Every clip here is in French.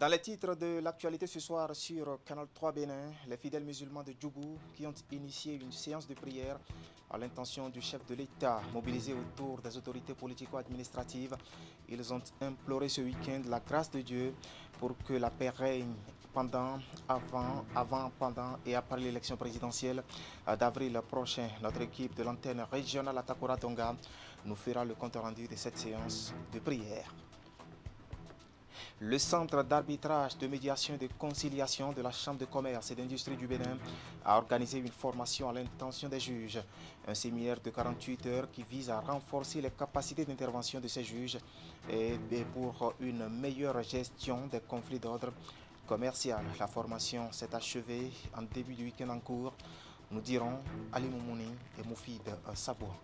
Dans les titres de l'actualité ce soir sur Canal 3 Bénin, les fidèles musulmans de Djougou qui ont initié une séance de prière à l'intention du chef de l'État mobilisé autour des autorités politico-administratives. Ils ont imploré ce week-end la grâce de Dieu pour que la paix règne pendant, pendant et après l'élection présidentielle d'avril prochain. Notre équipe de l'antenne régionale Atakora Tonga nous fera le compte rendu de cette séance de prière. Le Centre d'arbitrage, de médiation et de conciliation de la Chambre de commerce et d'industrie du Bénin a organisé une formation à l'intention des juges. Un séminaire de 48 heures qui vise à renforcer les capacités d'intervention de ces juges et pour une meilleure gestion des conflits d'ordre commercial. La formation s'est achevée en début du week-end en cours. Nous dirons Ali Moumouni et Moufid Saboua.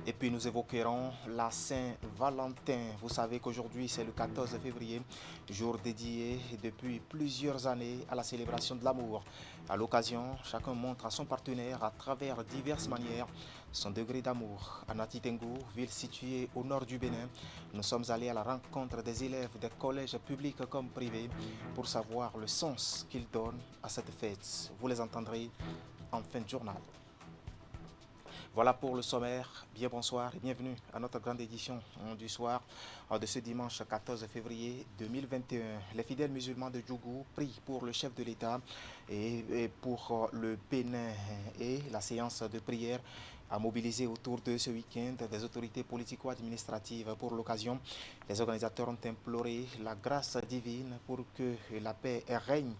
Et puis nous évoquerons la Saint-Valentin. Vous savez qu'aujourd'hui c'est le 14 février, jour dédié depuis plusieurs années à la célébration de l'amour. À l'occasion, chacun montre à son partenaire à travers diverses manières son degré d'amour. À Natitengu, ville située au nord du Bénin, nous sommes allés à la rencontre des élèves des collèges publics comme privés pour savoir le sens qu'ils donnent à cette fête. Vous les entendrez en fin de journal. Voilà pour le sommaire. Bien bonsoir et bienvenue à notre grande édition du soir de ce dimanche 14 février 2021. Les fidèles musulmans de Djougou prient pour le chef de l'État et pour le Bénin. Et la séance de prière a mobilisé autour de ce week-end des autorités politico-administratives. Pour l'occasion, les organisateurs ont imploré la grâce divine pour que la paix règne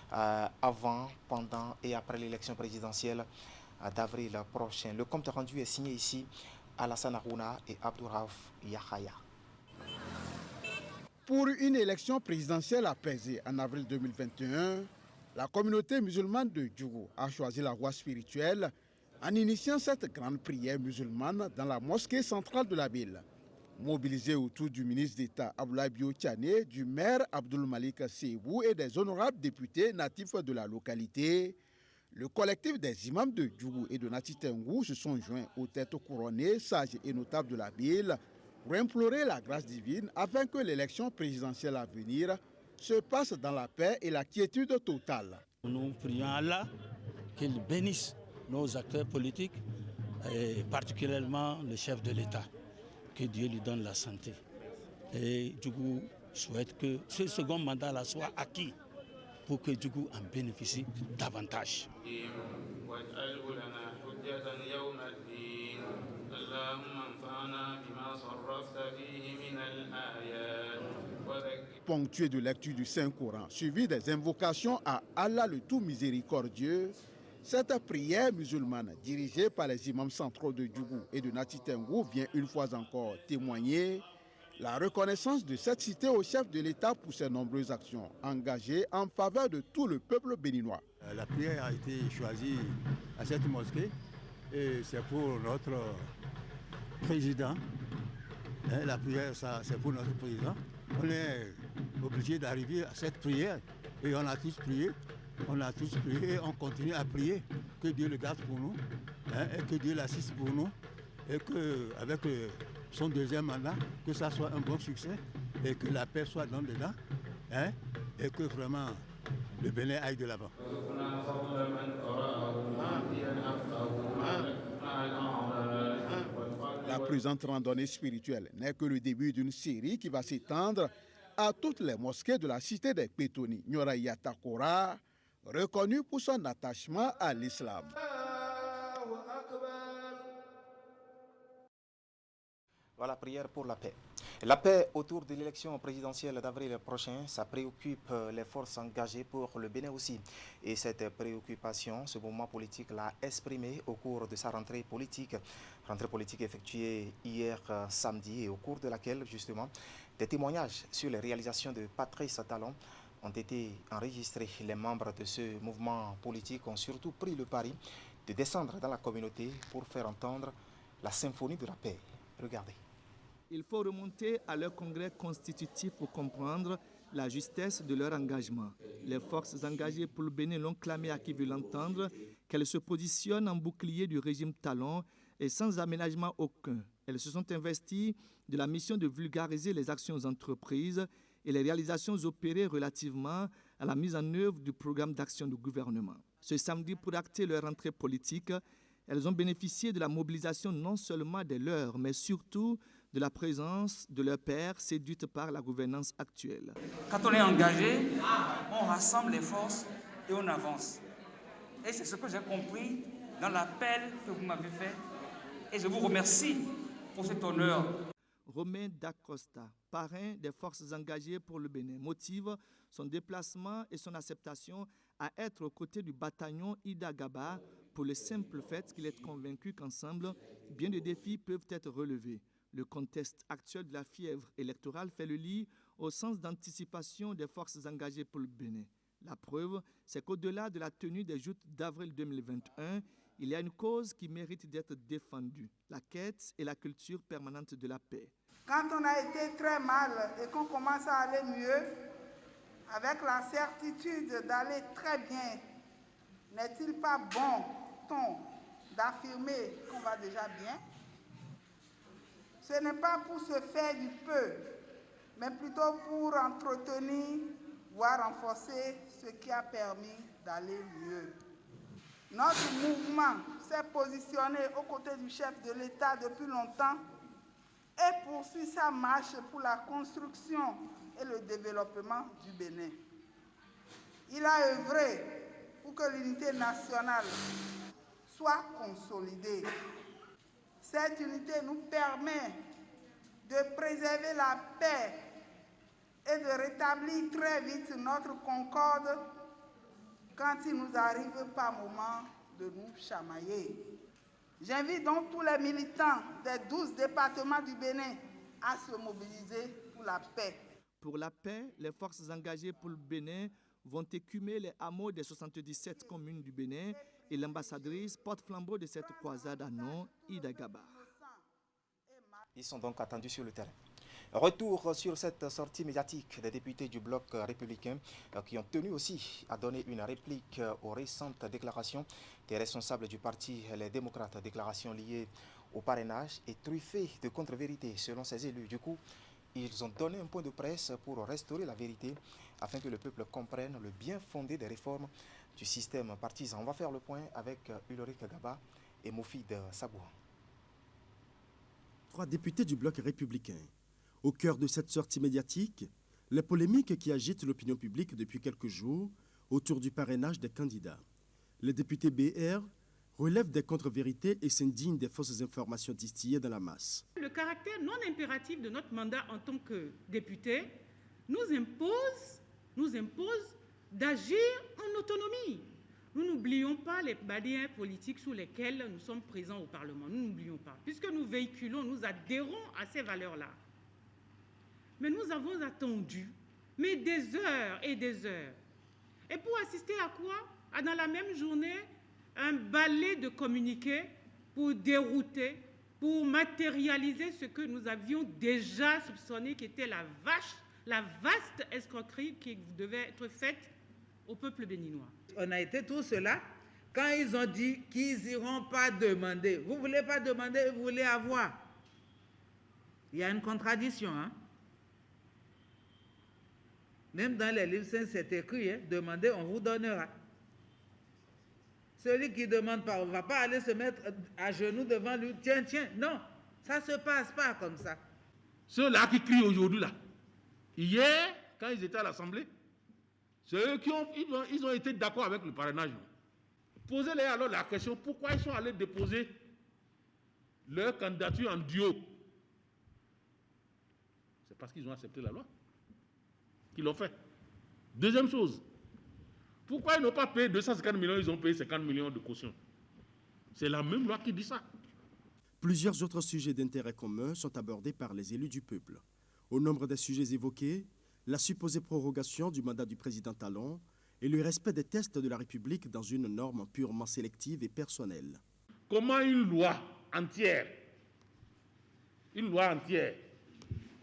avant, pendant et après l'élection présidentielle d'avril prochain. Le compte rendu est signé ici Alassane Harouna et Abdouraouf Yahaya. Pour une élection présidentielle apaisée en avril 2021, la communauté musulmane de Djougou a choisi la voie spirituelle en initiant cette grande prière musulmane dans la mosquée centrale de la ville. Mobilisée autour du ministre d'État Abdoulaye Bio Tchane, du maire Abdoul Malik Seibou et des honorables députés natifs de la localité, le collectif des imams de Djougou et de Natitengu se sont joints aux têtes couronnées, sages et notables de la ville pour implorer la grâce divine afin que l'élection présidentielle à venir se passe dans la paix et la quiétude totale. Nous prions Allah qu'il bénisse nos acteurs politiques et particulièrement le chef de l'État, que Dieu lui donne la santé. Et Djougou souhaite que ce second mandat-là soit acquis pour que Djougou en bénéficie davantage. Ponctué de lecture du Saint-Coran, suivi des invocations à Allah le tout miséricordieux, cette prière musulmane dirigée par les imams centraux de Djougou et de Natitengu vient une fois encore témoigner la reconnaissance de cette cité au chef de l'État pour ses nombreuses actions engagées en faveur de tout le peuple béninois. La prière a été choisie à cette mosquée et c'est pour notre président. La prière, c'est pour notre président. On est obligé d'arriver à cette prière et on a tous prié. On a tous prié et on continue à prier. Que Dieu le garde pour nous et que Dieu l'assiste pour nous et qu'avec son deuxième mandat, que ça soit un bon succès et que la paix soit dans dedans et que vraiment le Bénin aille de l'avant. La présente randonnée spirituelle n'est que le début d'une série qui va s'étendre à toutes les mosquées de la cité des Pétoni, Nyoraya Takora, reconnue pour son attachement à l'islam. Voilà, prière pour la paix. La paix autour de l'élection présidentielle d'avril prochain, ça préoccupe les forces engagées pour le Bénin aussi. Et cette préoccupation, ce mouvement politique l'a exprimé au cours de sa rentrée politique effectuée hier samedi et au cours de laquelle justement des témoignages sur les réalisations de Patrice Talon ont été enregistrés. Les membres de ce mouvement politique ont surtout pris le pari de descendre dans la communauté pour faire entendre la symphonie de la paix. Regardez. Il faut remonter à leur congrès constitutif pour comprendre la justesse de leur engagement. Les forces engagées pour le Bénin l'ont clamé à qui veut l'entendre, qu'elles se positionnent en bouclier du régime Talon et sans aménagement aucun. Elles se sont investies de la mission de vulgariser les actions entreprises et les réalisations opérées relativement à la mise en œuvre du programme d'action du gouvernement. Ce samedi, pour acter leur rentrée politique, elles ont bénéficié de la mobilisation non seulement des leurs, mais surtout de la présence de leurs pairs séduites par la gouvernance actuelle. Quand on est engagé, on rassemble les forces et on avance. Et c'est ce que j'ai compris dans l'appel que vous m'avez fait. Et je vous remercie pour cet honneur. Romain Dacosta, parrain des forces engagées pour le Bénin, motive son déplacement et son acceptation à être aux côtés du bataillon Ida Gaba pour le simple fait qu'il est convaincu qu'ensemble, bien des défis peuvent être relevés. Le contexte actuel de la fièvre électorale fait le lit au sens d'anticipation des forces engagées pour le Bénin. La preuve, c'est qu'au-delà de la tenue des joutes d'avril 2021, il y a une cause qui mérite d'être défendue, la quête et la culture permanente de la paix. Quand on a été très mal et qu'on commence à aller mieux, avec la certitude d'aller très bien, n'est-il pas bon ton d'affirmer qu'on va déjà bien? Ce n'est pas pour se faire du peu, mais plutôt pour entretenir, voire renforcer ce qui a permis d'aller mieux. Notre mouvement s'est positionné aux côtés du chef de l'État depuis longtemps et poursuit sa marche pour la construction et le développement du Bénin. Il a œuvré pour que l'unité nationale soit consolidée. Cette unité nous permet de préserver la paix et de rétablir très vite notre concorde quand il nous arrive par moment de nous chamailler. J'invite donc tous les militants des 12 départements du Bénin à se mobiliser pour la paix. Pour la paix, les forces engagées pour le Bénin vont écumer les hameaux des 77 communes du Bénin et l'ambassadrice porte-flambeau de cette croisade à nom, Ida Gaba. Ils sont donc attendus sur le terrain. Retour sur cette sortie médiatique des députés du bloc républicain qui ont tenu aussi à donner une réplique aux récentes déclarations des responsables du parti Les Démocrates, déclarations liées au parrainage et truffées de contre-vérités selon ces élus. Du coup, ils ont donné un point de presse pour restaurer la vérité afin que le peuple comprenne le bien fondé des réformes du système partisan. On va faire le point avec Ulrich Gaba et Moufid Saboua. 3 députés du bloc républicain. Au cœur de cette sortie médiatique, les polémiques qui agitent l'opinion publique depuis quelques jours autour du parrainage des candidats. Les députés BR relèvent des contre-vérités et s'indignent des fausses informations distillées dans la masse. Le caractère non impératif de notre mandat en tant que député nous impose d'agir en autonomie. Nous n'oublions pas les barrières politiques sous lesquelles nous sommes présents au Parlement. Nous n'oublions pas. Puisque nous véhiculons, nous adhérons à ces valeurs-là. Mais nous avons attendu, mais des heures et des heures. Et pour assister à quoi? Dans la même journée, un balai de communiqués pour dérouter, pour matérialiser ce que nous avions déjà soupçonné qui était la vaste escroquerie qui devait être faite au peuple béninois. On a été tous cela quand ils ont dit qu'ils n'iront pas demander. Vous ne voulez pas demander, vous voulez avoir. Il y a une contradiction, hein? Même dans les livres saints, c'est écrit, hein, demandez, on vous donnera. Celui qui ne demande pas, on ne va pas aller se mettre à genoux devant lui. Tiens, tiens, non, ça ne se passe pas comme ça. Ceux-là qui crient aujourd'hui, là, hier, quand ils étaient à l'Assemblée, ceux qui ils ont été d'accord avec le parrainage. Posez-les alors la question, pourquoi ils sont allés déposer leur candidature en duo? C'est parce qu'ils ont accepté la loi qu'ils l'ont fait. Deuxième chose, pourquoi ils n'ont pas payé 250 millions, ils ont payé 50 millions de caution? C'est la même loi qui dit ça. Plusieurs autres sujets d'intérêt commun sont abordés par les élus du peuple. Au nombre des sujets évoqués, la supposée prorogation du mandat du président Talon et le respect des tests de la République dans une norme purement sélective et personnelle. Comment une loi entière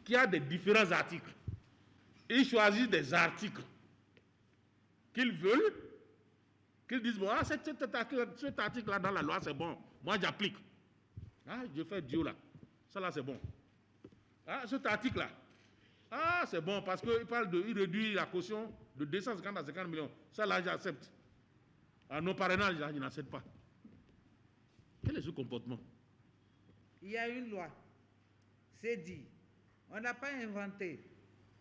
qui a des différents articles, ils choisissent des articles qu'ils veulent, qu'ils disent, bon, ah, cet article-là dans la loi, c'est bon, moi j'applique. Ah, je fais Dieu là, ça là c'est bon. Ah, cet article-là, Ah, c'est bon, parce qu'il parle de réduire la caution de 250 à 50 millions. Ça, là, j'accepte. À nos parrainages, là, je n'accepte pas. Quel est ce comportement? Il y a une loi. C'est dit. On n'a pas inventé.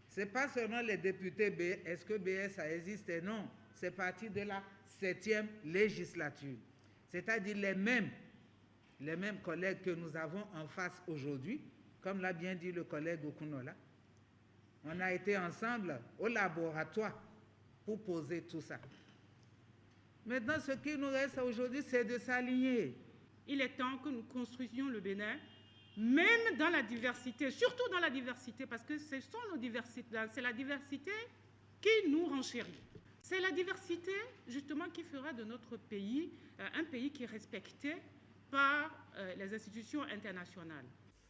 Ce n'est pas seulement les députés BS. Est-ce que BS a existé? Non. C'est parti de la 7e législature. C'est-à-dire les mêmes collègues que nous avons en face aujourd'hui, comme l'a bien dit le collègue Okunola. On a été ensemble au laboratoire pour poser tout ça. Maintenant, ce qui nous reste aujourd'hui, c'est de s'aligner. Il est temps que nous construisions le Bénin, même dans la diversité, surtout dans la diversité, parce que ce sont nos diversités, c'est la diversité qui nous renchérit. C'est la diversité, justement, qui fera de notre pays un pays qui est respecté par les institutions internationales.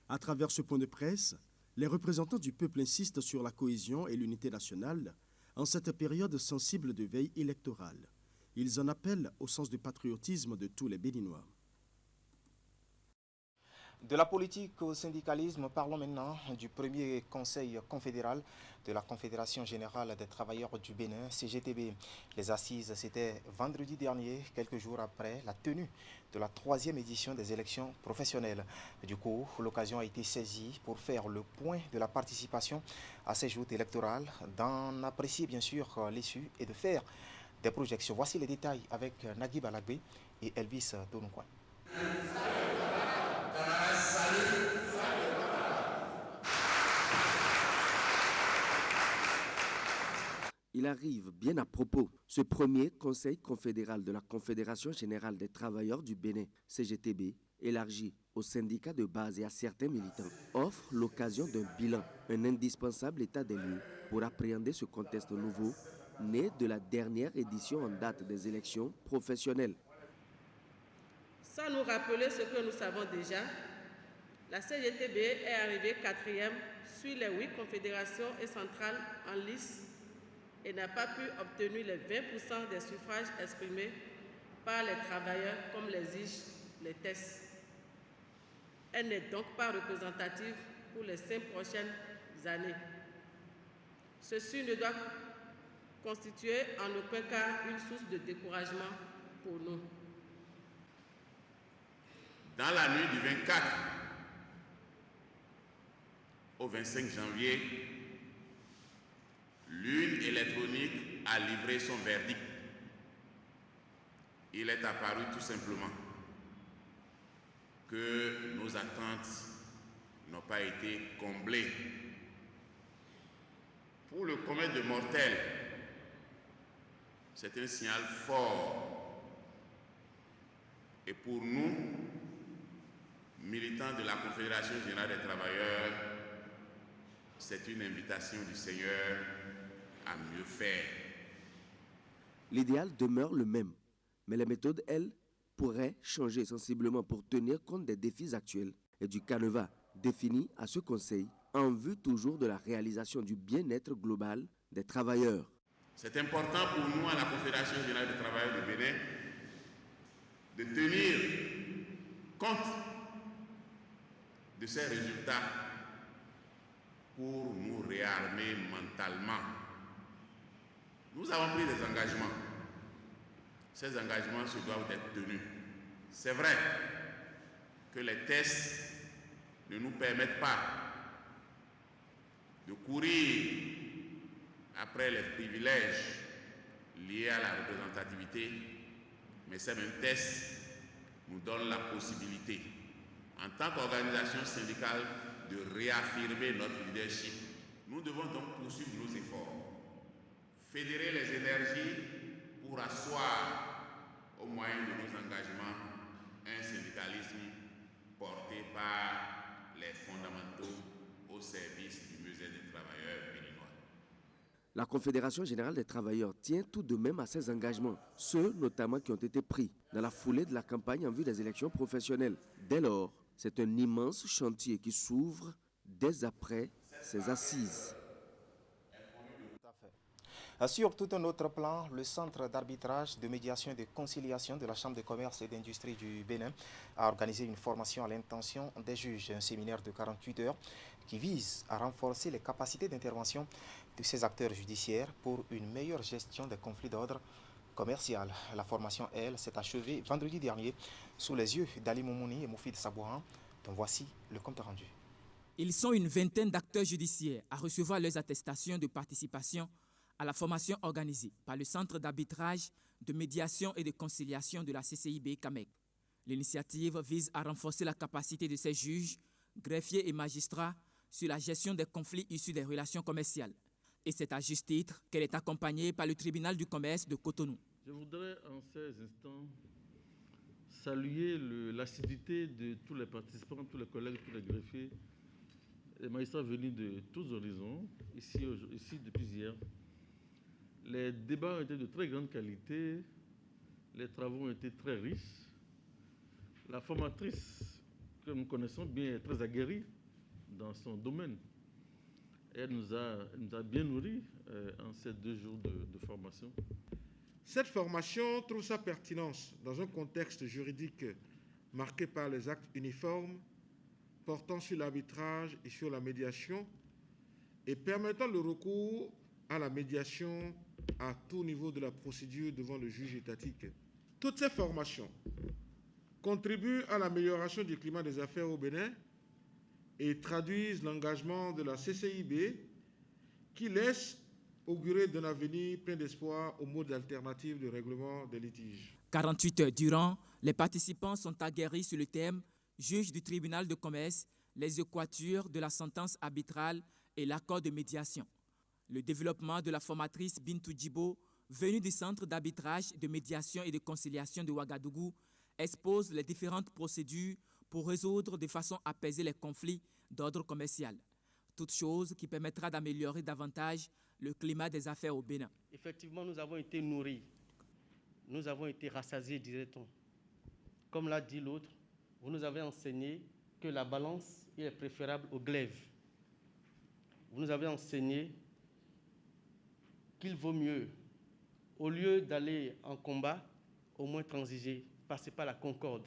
À travers ce point de presse, les représentants du peuple insistent sur la cohésion et l'unité nationale en cette période sensible de veille électorale. Ils en appellent au sens du patriotisme de tous les Béninois. De la politique au syndicalisme, parlons maintenant du premier conseil confédéral de la Confédération générale des travailleurs du Bénin, CGTB. Les assises, c'était vendredi dernier, quelques jours après la tenue de la 3e édition des élections professionnelles. Du coup, l'occasion a été saisie pour faire le point de la participation à ces joutes électorales, d'en apprécier bien sûr l'issue et de faire des projections. Voici les détails avec Nagui Balagbe et Elvis Tonoukouan. Il arrive bien à propos. Ce premier conseil confédéral de la Confédération générale des travailleurs du Bénin, CGTB, élargi aux syndicats de base et à certains militants, offre l'occasion d'un bilan, un indispensable état des lieux pour appréhender ce contexte nouveau, né de la dernière édition en date des élections professionnelles. Sans nous rappeler ce que nous savons déjà, la CGTB est arrivée 4e sur les 8 confédérations et centrales en lice et n'a pas pu obtenir les 20% des suffrages exprimés par les travailleurs comme l'exigent les tests. Elle n'est donc pas représentative pour les 5 prochaines années. Ceci ne doit constituer en aucun cas une source de découragement pour nous. Dans la nuit du 24 au 25 janvier, l'urne électronique a livré son verdict. Il est apparu tout simplement que nos attentes n'ont pas été comblées. Pour le commun de mortels, c'est un signal fort. Et pour nous, militants de la Confédération générale des travailleurs, c'est une invitation du Seigneur à mieux faire. L'idéal demeure le même, mais les méthodes, elles, pourraient changer sensiblement pour tenir compte des défis actuels et du canevas défini à ce Conseil en vue toujours de la réalisation du bien-être global des travailleurs. C'est important pour nous, à la Confédération générale des travailleurs du Bénin, de tenir compte de ces résultats pour nous réarmer mentalement. Nous avons pris des engagements. Ces engagements se doivent être tenus. C'est vrai que les tests ne nous permettent pas de courir après les privilèges liés à la représentativité, mais ces mêmes tests nous donnent la possibilité, en tant qu'organisation syndicale, de réaffirmer notre leadership. Nous devons donc poursuivre nos efforts, fédérer les énergies pour asseoir, au moyen de nos engagements, un syndicalisme porté par les fondamentaux au service du mieux-être des travailleurs béninois. La Confédération générale des travailleurs tient tout de même à ses engagements, ceux notamment qui ont été pris dans la foulée de la campagne en vue des élections professionnelles. Dès lors, c'est un immense chantier qui s'ouvre dès après ces assises. Sur tout un autre plan, le Centre d'arbitrage, de médiation et de conciliation de la Chambre de commerce et d'industrie du Bénin a organisé une formation à l'intention des juges, un séminaire de 48 heures qui vise à renforcer les capacités d'intervention de ces acteurs judiciaires pour une meilleure gestion des conflits d'ordre commercial. La formation, elle, s'est achevée vendredi dernier sous les yeux d'Ali Moumouni et Moufid Sabouhan, dont voici le compte rendu. Ils sont une vingtaine d'acteurs judiciaires à recevoir leurs attestations de participation à la formation organisée par le Centre d'arbitrage, de médiation et de conciliation de la CCIB CAMEC. L'initiative vise à renforcer la capacité de ces juges, greffiers et magistrats sur la gestion des conflits issus des relations commerciales. Et c'est à juste titre qu'elle est accompagnée par le tribunal du commerce de Cotonou. Je voudrais en ces instants saluer l'assiduité de tous les participants, tous les collègues, tous les greffiers, les magistrats venus de tous horizons, ici depuis hier. Les débats ont été de très grande qualité, les travaux ont été très riches. La formatrice que nous connaissons bien est très aguerrie dans son domaine. Elle nous a bien nourris en ces 2 jours de formation. Cette formation trouve sa pertinence dans un contexte juridique marqué par les actes uniformes portant sur l'arbitrage et sur la médiation et permettant le recours à la médiation à tout niveau de la procédure devant le juge étatique. Toutes ces formations contribuent à l'amélioration du climat des affaires au Bénin et traduisent l'engagement de la CCIB qui laisse augurer d'un avenir plein d'espoir aux modes alternatifs de règlement des litiges. 48 heures durant, les participants sont aguerris sur le thème « Juge du tribunal de commerce, les équatures de la sentence arbitrale et l'accord de médiation ». Le développement de la formatrice Bintou Djibo, venue du Centre d'arbitrage, de médiation et de conciliation de Ouagadougou, expose les différentes procédures pour résoudre de façon apaisée les conflits d'ordre commercial. Toute chose qui permettra d'améliorer davantage le climat des affaires au Bénin. Effectivement, nous avons été nourris, nous avons été rassasiés, dirait-on. Comme l'a dit l'autre, vous nous avez enseigné que la balance est préférable au glaive. Vous nous avez enseigné qu'il vaut mieux, au lieu d'aller en combat, au moins transiger, passer par la concorde.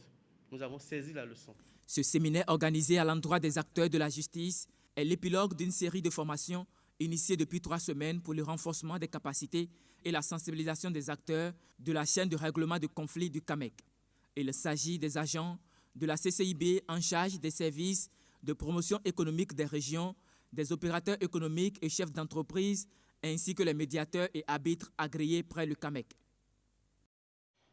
Nous avons saisi la leçon. Ce séminaire organisé à l'endroit des acteurs de la justice est l'épilogue d'une série de formations initiées depuis 3 semaines pour le renforcement des capacités et la sensibilisation des acteurs de la chaîne de règlement de conflits du CAMEC. Il s'agit des agents de la CCIB en charge des services de promotion économique des régions, des opérateurs économiques et chefs d'entreprise, ainsi que les médiateurs et arbitres agréés près du CAMEC.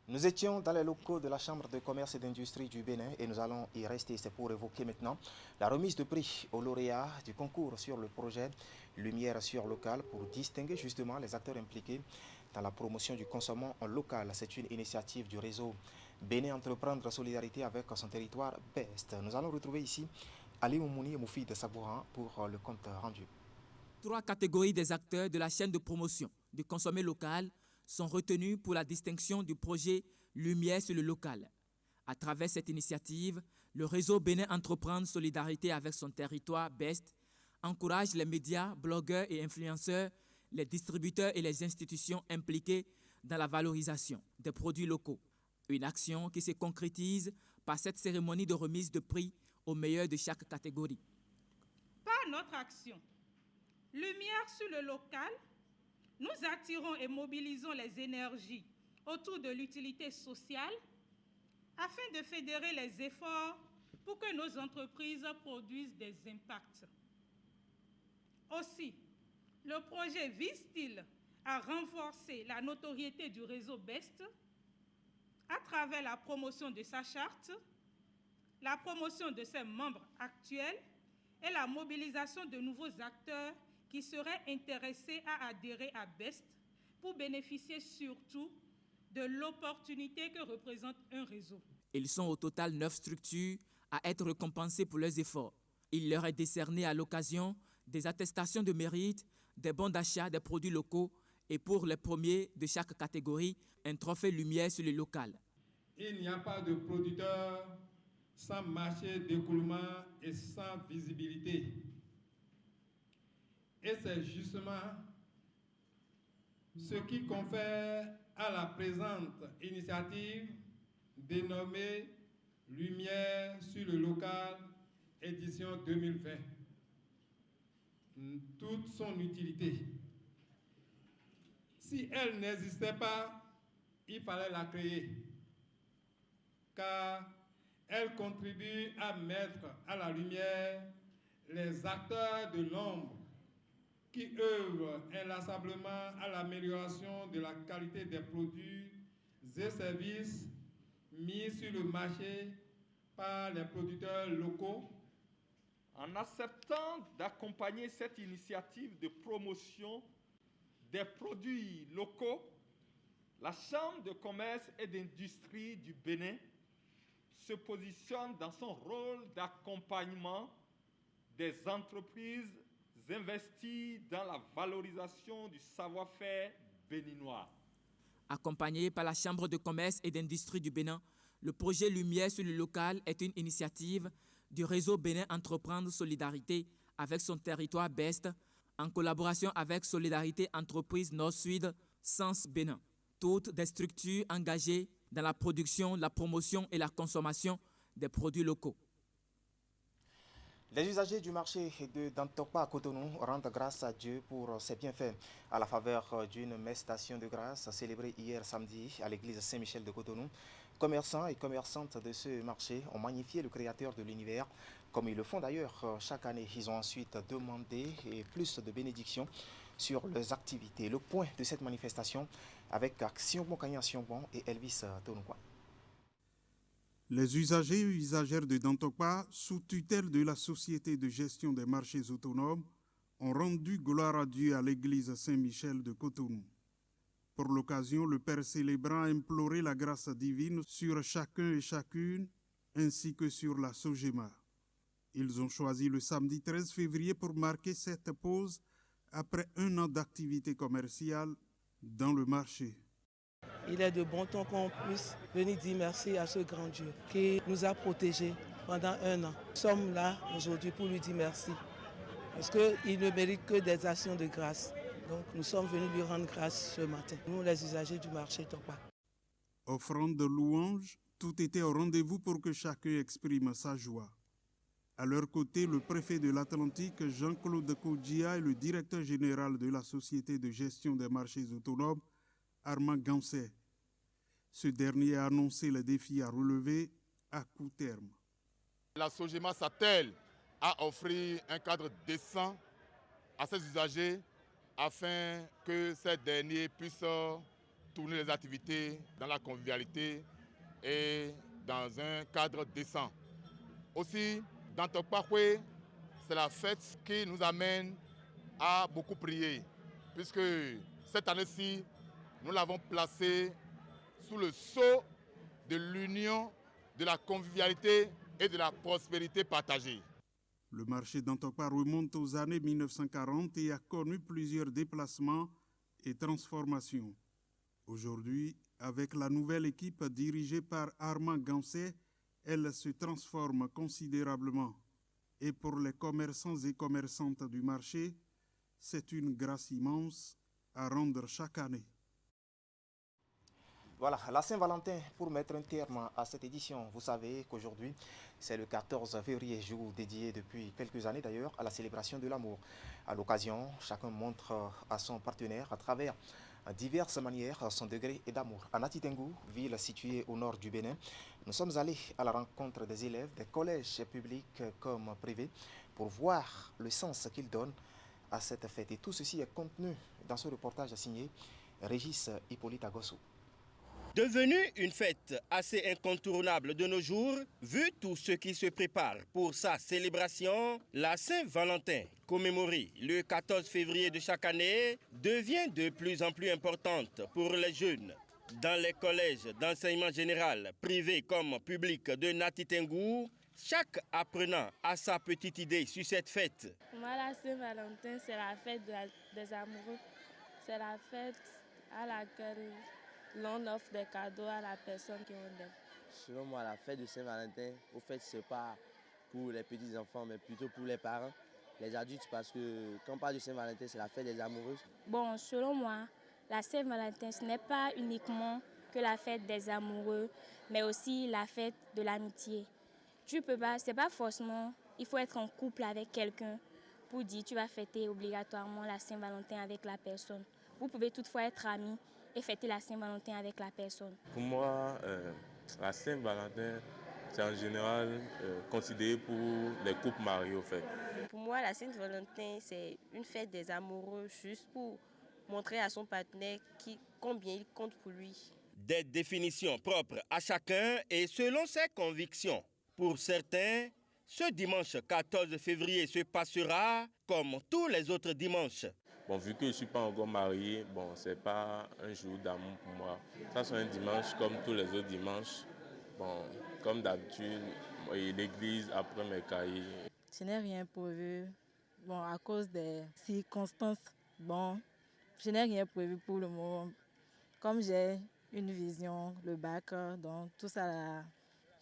Nous étions dans les locaux de la Chambre de commerce et d'industrie du Bénin et nous allons y rester. C'est pour évoquer maintenant la remise de prix aux lauréats du concours sur le projet Lumière sur local pour distinguer justement les acteurs impliqués dans la promotion du consommant en local. C'est une initiative du réseau Bénin Entreprendre Solidarité avec son territoire BEST. Nous allons retrouver ici Ali Moumouni et Moufid Sabouhan pour le compte rendu. 3 catégories des acteurs de la chaîne de promotion du consommé local sont retenus pour la distinction du projet Lumière sur le local. À travers cette initiative, le réseau Bénin Entreprendre Solidarité avec son territoire BEST encourage les médias, blogueurs et influenceurs, les distributeurs et les institutions impliquées dans la valorisation des produits locaux. Une action qui se concrétise par cette cérémonie de remise de prix aux meilleurs de chaque catégorie. Par notre action, Lumière sur le local, nous attirons et mobilisons les énergies autour de l'utilité sociale afin de fédérer les efforts pour que nos entreprises produisent des impacts. Aussi, le projet vise-t-il à renforcer la notoriété du réseau BEST à travers la promotion de sa charte, la promotion de ses membres actuels et la mobilisation de nouveaux acteurs qui seraient intéressés à adhérer à BEST pour bénéficier surtout de l'opportunité que représente un réseau. Ils sont au total 9 structures à être récompensées pour leurs efforts. Il leur est décerné à l'occasion des attestations de mérite, des bons d'achat des produits locaux et pour les premiers de chaque catégorie, un trophée Lumière sur le local. Il n'y a pas de producteur sans marché d'écoulement et sans visibilité. Et c'est justement ce qui confère à la présente initiative dénommée Lumière sur le local, édition 2020, toute son utilité. Si elle n'existait pas, il fallait la créer, car elle contribue à mettre à la lumière les acteurs de l'ombre qui œuvrent inlassablement à l'amélioration de la qualité des produits et services mis sur le marché par les producteurs locaux. En acceptant d'accompagner cette initiative de promotion des produits locaux, la Chambre de commerce et d'industrie du Bénin se positionne dans son rôle d'accompagnement des entreprises investies dans la valorisation du savoir-faire béninois. Accompagné par la Chambre de commerce et d'industrie du Bénin, le projet Lumière sur le local est une initiative du réseau Bénin Entreprendre Solidarité avec son territoire BEST, en collaboration avec Solidarité Entreprise Nord-Sud, Sens Bénin. Toutes des structures engagées dans la production, la promotion et la consommation des produits locaux. Les usagers du marché de Dantokpa à Cotonou rendent grâce à Dieu pour ses bienfaits à la faveur d'une messe d'action de grâce célébrée hier samedi à l'église Saint-Michel de Cotonou. Commerçants et commerçantes de ce marché ont magnifié le créateur de l'univers, comme ils le font d'ailleurs chaque année. Ils ont ensuite demandé plus de bénédictions sur leurs activités. Le point de cette manifestation avec Action Bonkanya Siongbon et Elvis Tonokwa. Les usagers et usagères de Dantokpa, sous tutelle de la Société de gestion des marchés autonomes, ont rendu gloire à Dieu à l'église Saint-Michel de Cotonou. Pour l'occasion, le Père célébrant a imploré la grâce divine sur chacun et chacune, ainsi que sur la Sogema. Ils ont choisi le samedi 13 février pour marquer cette pause après un an d'activité commerciale dans le marché. Il est de bon ton qu'on puisse venir dire merci à ce grand Dieu qui nous a protégés pendant un an. Nous sommes là aujourd'hui pour lui dire merci parce qu'il ne mérite que des actions de grâce. Donc nous sommes venus lui rendre grâce ce matin, nous les usagers du marché Tokpa. Offrande de louanges, tout était au rendez-vous pour que chacun exprime sa joie. À leur côté, le préfet de l'Atlantique, Jean-Claude Kodjia, et le directeur général de la Société de gestion des marchés autonomes, Armand Gansé. Ce dernier a annoncé les défis à relever à court terme. La Sogema s'attelle à offrir un cadre décent à ses usagers afin que ces derniers puissent tourner les activités dans la convivialité et dans un cadre décent. Aussi, dans Tokpakwe, c'est la fête qui nous amène à beaucoup prier, puisque cette année-ci, nous l'avons placée sous le sceau de l'union, de la convivialité et de la prospérité partagée. Le marché d'Antokpa remonte aux années 1940 et a connu plusieurs déplacements et transformations. Aujourd'hui, avec la nouvelle équipe dirigée par Armand Gansé, elle se transforme considérablement. Et pour les commerçants et commerçantes du marché, c'est une grâce immense à rendre chaque année. Voilà, la Saint-Valentin, pour mettre un terme à cette édition. Vous savez qu'aujourd'hui, c'est le 14 février, jour dédié depuis quelques années d'ailleurs à la célébration de l'amour. À l'occasion, chacun montre à son partenaire à travers diverses manières son degré d'amour. À Nati Tengu, ville située au nord du Bénin, nous sommes allés à la rencontre des élèves des collèges publics comme privés pour voir le sens qu'ils donnent à cette fête. Et tout ceci est contenu dans ce reportage signé Régis Hippolyte Agossou. Devenue une fête assez incontournable de nos jours, vu tout ce qui se prépare pour sa célébration, la Saint-Valentin, commémorée le 14 février de chaque année, devient de plus en plus importante pour les jeunes. Dans les collèges d'enseignement général, privés comme publics de Nati Tengu, chaque apprenant a sa petite idée sur cette fête. Moi, la Saint-Valentin, c'est la fête des amoureux. C'est la fête à laquelle l'on offre des cadeaux à la personne qui on aime. Selon moi, la fête de Saint-Valentin, au fait, ce n'est pas pour les petits-enfants, mais plutôt pour les parents, les adultes, parce que quand on parle de Saint-Valentin, c'est la fête des amoureux. Bon, selon moi, la Saint-Valentin, ce n'est pas uniquement que la fête des amoureux, mais aussi la fête de l'amitié. Tu peux pas, c'est pas forcément, il faut être en couple avec quelqu'un pour dire tu vas fêter obligatoirement la Saint-Valentin avec la personne. Vous pouvez toutefois être amis et fêter la Saint-Valentin avec la personne. Pour moi, la Saint-Valentin, c'est en général considéré pour les couples mariés au fait. Pour moi, la Saint-Valentin, c'est une fête des amoureux juste pour montrer à son partenaire combien il compte pour lui. Des définitions propres à chacun et selon ses convictions. Pour certains, ce dimanche 14 février se passera comme tous les autres dimanches. Bon, vu que je ne suis pas encore marié, bon, ce n'est pas un jour d'amour pour moi. Ça sera un dimanche comme tous les autres dimanches. Bon, comme d'habitude, l'église après mes cahiers. Je n'ai rien prévu. Bon, à cause des circonstances, bon, je n'ai rien prévu pour le moment. Comme j'ai une vision, le bac, donc tout ça là,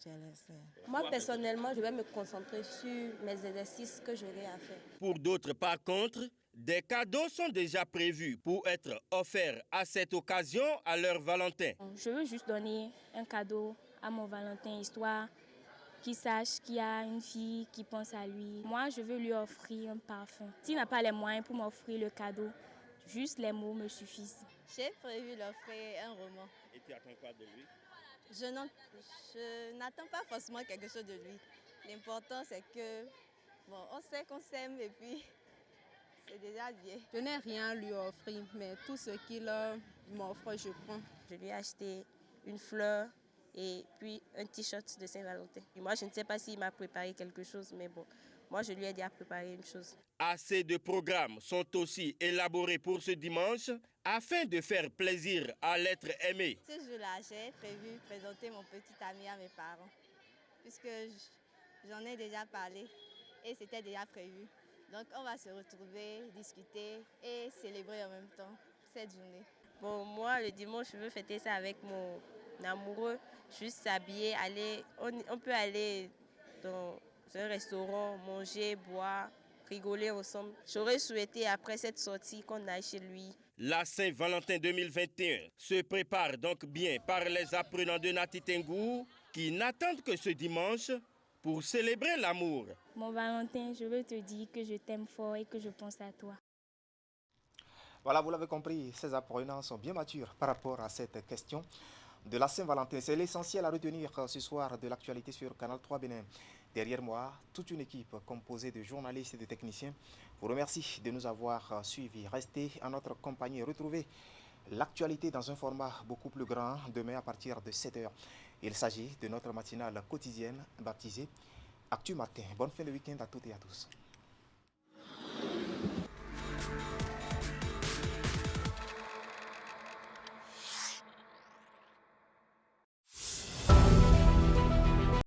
j'ai laissé. Moi, personnellement, je vais me concentrer sur mes exercices que j'aurai à faire. Pour d'autres, par contre, des cadeaux sont déjà prévus pour être offerts à cette occasion à leur Valentin. Je veux juste donner un cadeau à mon Valentin, histoire qu'il sache qu'il y a une fille qui pense à lui. Moi, je veux lui offrir un parfum. S'il n'a pas les moyens pour m'offrir le cadeau, juste les mots me suffisent. J'ai prévu d'offrir un roman. Et tu attends quoi de lui? Je n'attends pas forcément quelque chose de lui. L'important, c'est que, bon, on sait qu'on s'aime et puis c'est déjà bien. Je n'ai rien à lui offrir, mais tout ce qu'il m'offre, je prends. Je lui ai acheté une fleur et puis un t-shirt de Saint-Valentin. Moi, je ne sais pas s'il m'a préparé quelque chose, mais bon, moi, je lui ai déjà préparé une chose. Assez de programmes sont aussi élaborés pour ce dimanche afin de faire plaisir à l'être aimé. Ce jour-là, j'ai prévu présenter mon petit ami à mes parents, puisque j'en ai déjà parlé et c'était déjà prévu. Donc, on va se retrouver, discuter et célébrer en même temps cette journée. Bon, moi, le dimanche, je veux fêter ça avec mon amoureux, juste s'habiller, on peut aller dans un restaurant, manger, boire, rigoler ensemble. J'aurais souhaité, après cette sortie, qu'on aille chez lui. La Saint-Valentin 2021 se prépare donc bien par les apprenants de Nati Tengou qui n'attendent que ce dimanche pour célébrer l'amour. Mon Valentin, je veux te dire que je t'aime fort et que je pense à toi. Voilà, vous l'avez compris, ces apprenants sont bien matures par rapport à cette question de la Saint-Valentin. C'est l'essentiel à retenir ce soir de l'actualité sur Canal 3 Bénin. Derrière moi, toute une équipe composée de journalistes et de techniciens vous remercie de nous avoir suivis. Restez à notre compagnie et retrouvez l'actualité dans un format beaucoup plus grand demain à partir de 7h. Il s'agit de notre matinale quotidienne baptisée Actu Matin. Bonne fin de week-end à toutes et à tous.